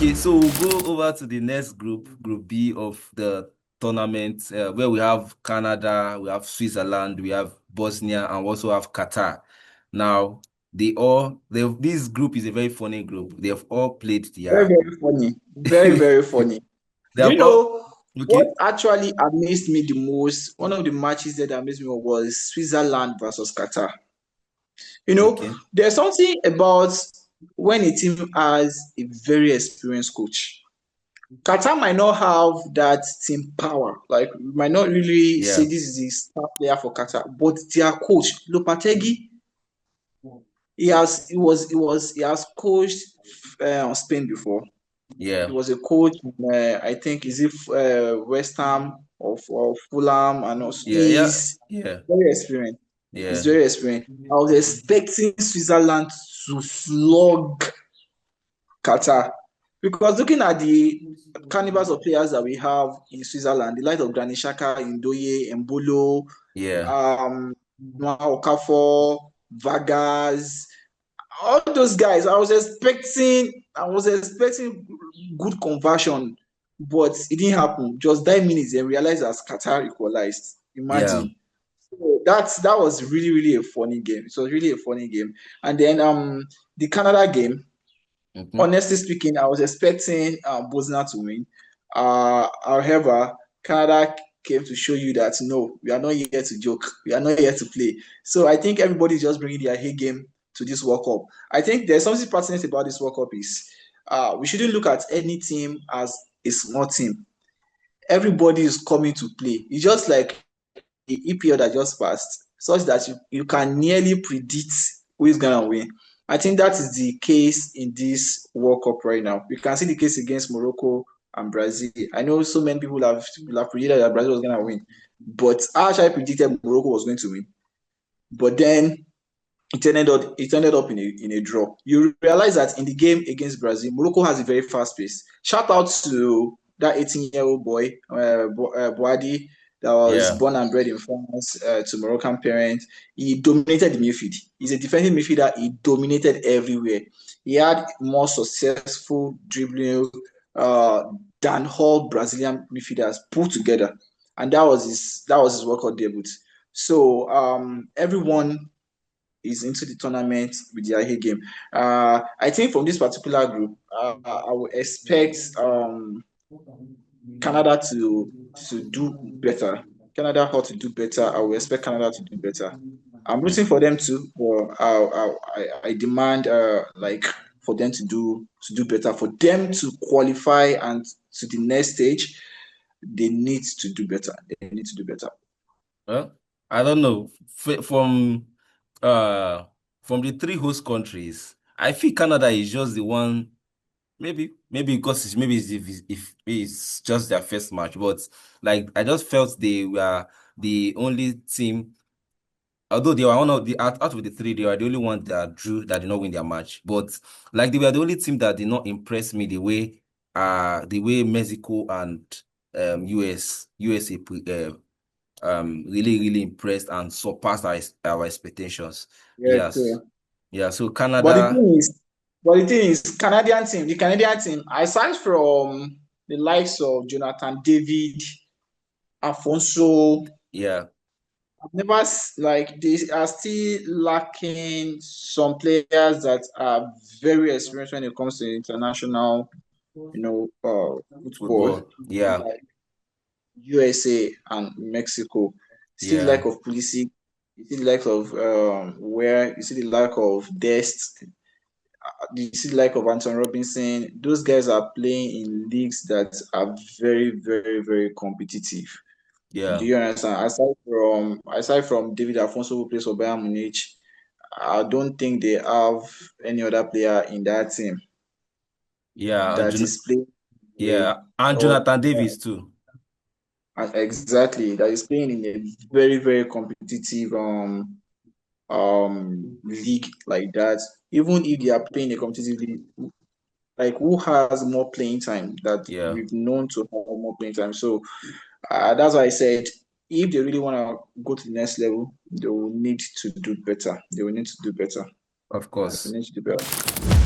Okay, so we'll go over to the next group, Group B of the tournament, where we have Canada, we have Switzerland, we have Bosnia, and we also have Qatar. Now, this group is a very funny group. They have all played Very, their, very funny. Very, very funny. they Do have you all, know what okay, actually amazed me the most? One of the matches that amazed me was Switzerland versus Qatar. okay, There's something about when a team has a very experienced coach. Qatar might not have that team power. Like, we might not really say yeah, this is the star player for Qatar, but their coach, Lopetegui, he has coached Spain before. He yeah, was a coach, I think, is it West Ham or Fulham, and also yeah, yeah, he's yeah, very experienced. He's yeah, very experienced. I was expecting Switzerland to slog Qatar because looking at the carnivals of players that we have in Switzerland, the likes of Granit Xhaka, Ndoye, Embolo, yeah, Noah Okafor, Vargas, all those guys, I was expecting good conversion, but it didn't happen. Just 9 minutes, and realized as Qatar equalized. yeah, Imagine. So that was really, really a funny game. It was really a funny game. And then the Canada game, mhm, honestly speaking, I was expecting Bosnia to win. However, Canada came to show you that no, we are not here to joke. We are not here to play. So I think everybody's just bringing their A game to this World Cup. I think there's something pertinent about this World Cup is we shouldn't look at any team as a small team. Everybody is coming to play. It's just like the EPL that just passed, such that you can nearly predict who is gonna win. I think that is the case in this World Cup right now. You can see the case against Morocco and Brazil. I know so many people have predicted that Brazil was gonna win, but I actually predicted Morocco was going to win. But then it ended up in a draw. You realize that in the game against Brazil, Morocco has a very fast pace. Shout out to that 18-year-old boy, Boadi, that was yeah, born and bred in France to Moroccan parents. He dominated the midfield. He's a defensive midfielder. He dominated everywhere. He had more successful dribbling uh, than all Brazilian midfielders put together, and that was his World Cup debut. So everyone is into the tournament with their A game. I think from this particular group, I would expect Canada to do better. Canada ought to do better. I would expect Canada to do better. I'm rooting for them too, but I demand like for them to do better. For them to qualify and to the next stage, they need to do better. They need to do better. well, I don't know. Uh from the three host countries, I feel Canada is just the one. Maybe because if it's just their first match, but like I just felt they were the only team. Although they were one of the out of the three, they were the only one that did not win their match. But like they were the only team that did not impress me the way Mexico and USA really impressed and surpassed our expectations. Yeah, Yes. true. Yeah. So But the Canada, thing is, but the thing is, the Canadian team, aside from the likes of Jonathan David, Afonso, yeah, I've never like they are still lacking some players that are very experienced when it comes to international, football, football. Yeah, like USA and Mexico. See the yeah. lack of Pulisic, you see the lack of where you see the lack of Dest, you see the like of Anton Robinson. Those guys are playing in leagues that are very, very, very competitive. Do Yeah. you understand? Aside from David Afonso who plays for Bayern Munich, I don't think they have any other player in that team Yeah, that is playing yeah, and or Jonathan Davis too. exactly that is playing in a very, very competitive league like that. Even if they are playing a competitive league, like who has more playing time that Yeah, we've known to have more playing time. So that's why I said if they really want to go to the next level, they will need to do better. They will need to do better. of They will course. need to do better.